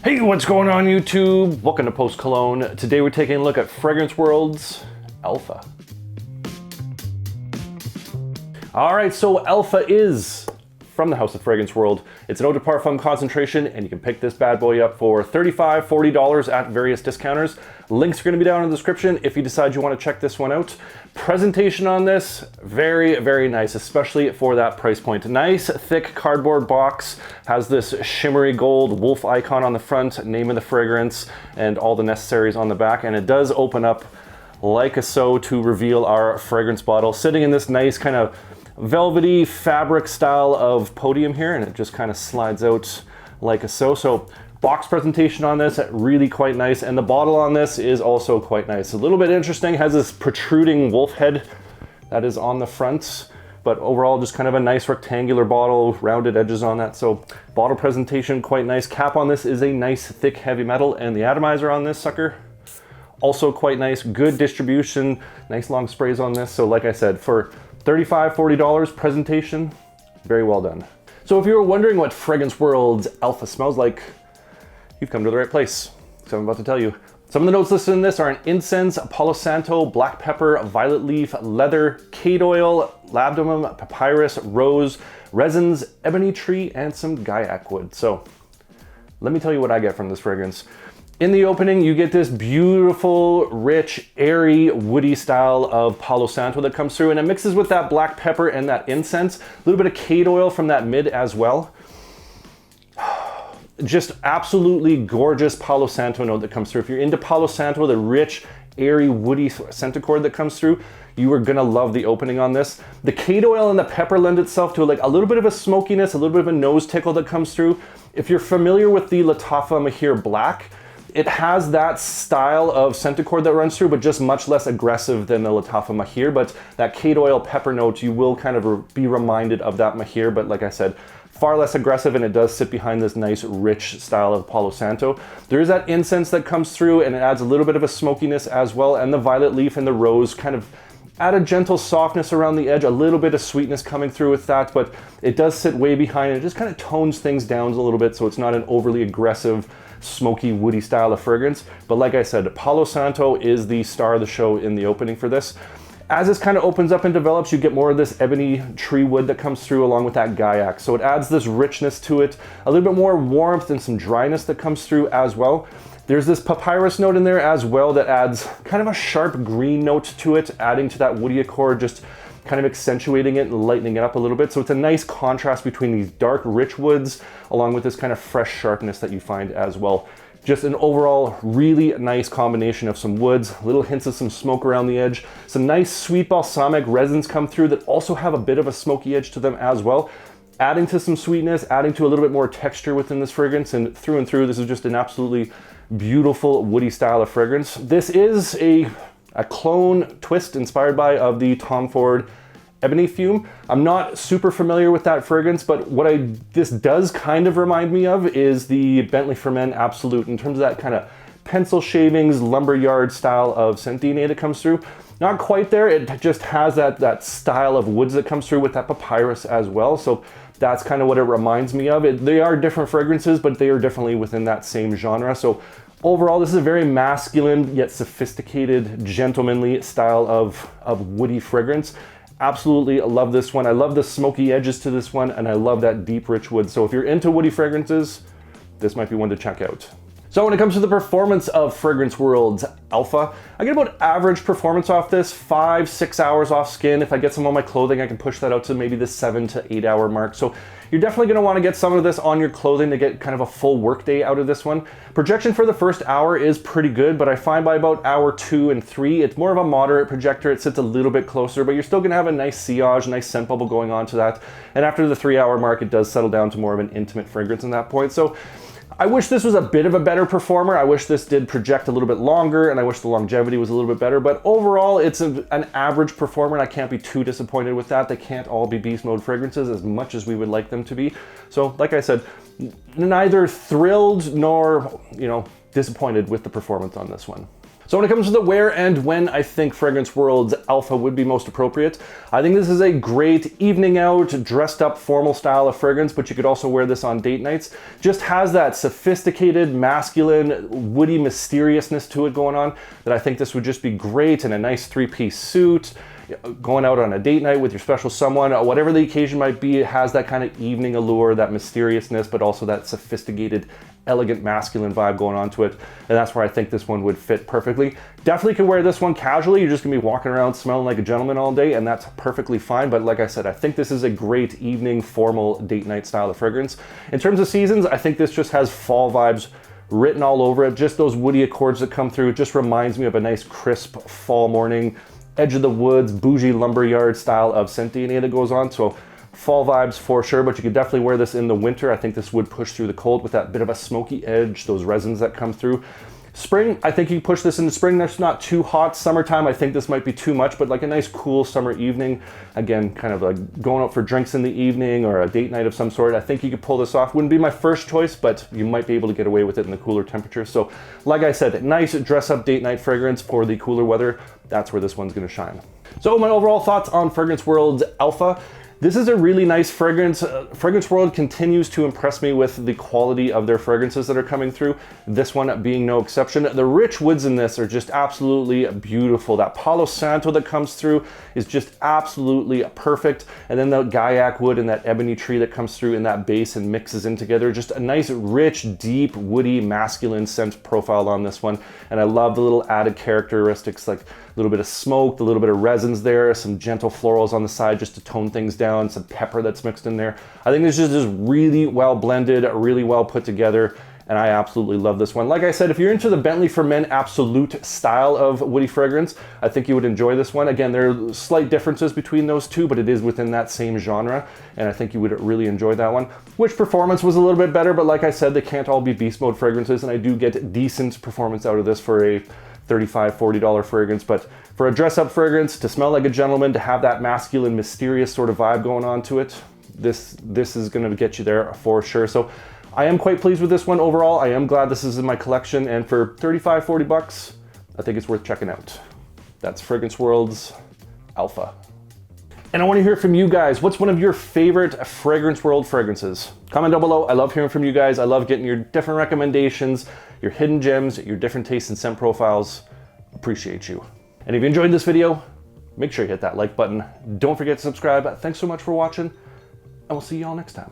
Hey, what's going on YouTube? Welcome to Post Cologne. Today we're taking a look at Fragrance World's Alpha. All right, so Alpha is from the House of Fragrance World. It's an eau de parfum concentration, and you can pick this bad boy up for $35, $40 at various discounters. Links are gonna be down in the description if you decide you wanna check this one out. Presentation on this, very, very nice, especially for that price point. Nice, thick cardboard box, has this shimmery gold wolf icon on the front, name of the fragrance, and all the necessaries on the back, and it does open up like so to reveal our fragrance bottle, sitting in this nice kind of velvety fabric style of podium here, and it just kind of slides out like so. So box presentation on this, really quite nice, and the bottle on this is also quite nice. A little bit interesting, has this protruding wolf head that is on the front, but overall just kind of a nice rectangular bottle, rounded edges on that. So bottle presentation quite nice. Cap on this is a nice thick heavy metal, and the atomizer on this sucker also quite nice. Good distribution, nice long sprays on this. So like I said, for $35, $40 presentation, very well done. So if you were wondering what Fragrance World's Alpha smells like, you've come to the right place. So I'm about to tell you. Some of the notes listed in this are an incense, Palo Santo, black pepper, violet leaf, leather, cade oil, labdanum, papyrus, rose, resins, ebony tree, and some gaiac wood. So let me tell you what I get from this fragrance. In the opening, you get this beautiful, rich, airy, woody style of Palo Santo that comes through, and it mixes with that black pepper and that incense. A little bit of cade oil from that mid as well. Just absolutely gorgeous Palo Santo note that comes through. If you're into Palo Santo, the rich, airy, woody centicord that comes through, you are gonna love the opening on this. The cade oil and the pepper lend itself to like a little bit of a smokiness, a little bit of a nose tickle that comes through. If you're familiar with the Lattafa Mahir Black, it has that style of centicord that runs through, but just much less aggressive than the Lattafa Mahir. But that cade oil pepper note, you will kind of be reminded of that Mahir, but like I said, far less aggressive, and it does sit behind this nice, rich style of Palo Santo. There is that incense that comes through, and it adds a little bit of a smokiness as well, and the violet leaf and the rose kind of add a gentle softness around the edge, a little bit of sweetness coming through with that, but it does sit way behind, and it just kind of tones things down a little bit, so it's not an overly aggressive, smoky, woody style of fragrance. But like I said, Palo Santo is the star of the show in the opening for this. As this kind of opens up and develops, you get more of this ebony tree wood that comes through along with that gaiac. So it adds this richness to it, a little bit more warmth and some dryness that comes through as well. There's this papyrus note in there as well that adds kind of a sharp green note to it, adding to that woody accord, just kind of accentuating it and lightening it up a little bit. So it's a nice contrast between these dark, rich woods along with this kind of fresh sharpness that you find as well. Just an overall really nice combination of some woods, little hints of some smoke around the edge, some nice sweet balsamic resins come through that also have a bit of a smoky edge to them as well, adding to some sweetness, adding to a little bit more texture within this fragrance, and through, this is just an absolutely beautiful woody style of fragrance. This is a clone twist inspired by of the Tom Ford Ebony Fume. I'm not super familiar with that fragrance, but what this does kind of remind me of is the Bentley for Men Absolute in terms of that kind of pencil shavings, lumberyard style of scent DNA that comes through. Not quite there, it just has that style of woods that comes through with that papyrus as well. So that's kind of what it reminds me of. They are different fragrances, but they are definitely within that same genre. So overall, this is a very masculine yet sophisticated, gentlemanly style of woody fragrance. Absolutely love this one. I love the smoky edges to this one, and I love that deep, rich wood. So if you're into woody fragrances, this might be one to check out. So when it comes to the performance of Fragrance World's Alpha, I get about average performance off this, 5-6 hours off skin. If I get some on my clothing, I can push that out to maybe the 7 to 8 hour mark. So you're definitely gonna wanna get some of this on your clothing to get kind of a full work day out of this one. Projection for the first hour is pretty good, but I find by about hour 2 and 3, it's more of a moderate projector. It sits a little bit closer, but you're still gonna have a nice sillage, nice scent bubble going on to that. And after the 3 hour mark, it does settle down to more of an intimate fragrance in that point. So I wish this was a bit of a better performer. I wish this did project a little bit longer, and I wish the longevity was a little bit better, but overall it's an average performer, and I can't be too disappointed with that. They can't all be beast mode fragrances as much as we would like them to be. So like I said, neither thrilled nor, disappointed with the performance on this one. So when it comes to the where and when I think Fragrance World's Alpha would be most appropriate, I think this is a great evening out, dressed up formal style of fragrance, but you could also wear this on date nights. Just has that sophisticated, masculine, woody mysteriousness to it going on that I think this would just be great in a nice three-piece suit, going out on a date night with your special someone, whatever the occasion might be. It has that kind of evening allure, that mysteriousness, but also that sophisticated, elegant, masculine vibe going on to it. And that's where I think this one would fit perfectly. Definitely could wear this one casually. You're just gonna be walking around smelling like a gentleman all day, and that's perfectly fine. But like I said, I think this is a great evening, formal date night style of fragrance. In terms of seasons, I think this just has fall vibes written all over it. Just those woody accords that come through. It just reminds me of a nice crisp fall morning, edge of the woods, bougie lumberyard style of scent DNA that goes on. So fall vibes for sure, but you could definitely wear this in the winter. I think this would push through the cold with that bit of a smoky edge, those resins that come through. Spring, I think you push this into spring. That's not too hot. Summertime, I think this might be too much, but like a nice cool summer evening, again, kind of like going out for drinks in the evening or a date night of some sort, I think you could pull this off. Wouldn't be my first choice, but you might be able to get away with it in the cooler temperatures. So like I said, nice dress up date night fragrance for the cooler weather. That's where this one's gonna shine. So my overall thoughts on Fragrance World's Alpha. This is a really nice fragrance. Fragrance World continues to impress me with the quality of their fragrances that are coming through, this one being no exception. The rich woods in this are just absolutely beautiful. That Palo Santo that comes through is just absolutely perfect. And then the Gaiac wood and that ebony tree that comes through in that base and mixes in together. Just a nice, rich, deep, woody, masculine scent profile on this one. And I love the little added characteristics, like a little bit of smoke, a little bit of resins there, some gentle florals on the side just to tone things down, some pepper that's mixed in there. I think this is just really well blended, really well put together, and I absolutely love this one. Like I said, if you're into the Bentley for Men Absolute style of woody fragrance, I think you would enjoy this one. Again, there are slight differences between those two, but it is within that same genre, and I think you would really enjoy that one. Which performance was a little bit better, but like I said, they can't all be beast mode fragrances, and I do get decent performance out of this for a $35, $40 fragrance, but for a dress-up fragrance, to smell like a gentleman, to have that masculine, mysterious sort of vibe going on to it, this is gonna get you there for sure. So I am quite pleased with this one overall. I am glad this is in my collection, and for 35, 40 bucks, I think it's worth checking out. That's Fragrance World's Alpha. And I want to hear from you guys. What's one of your favorite Fragrance World fragrances? Comment down below. I love hearing from you guys. I love getting your different recommendations, your hidden gems, your different tastes and scent profiles. Appreciate you. And if you enjoyed this video, make sure you hit that like button. Don't forget to subscribe. Thanks so much for watching, and we'll see you all next time.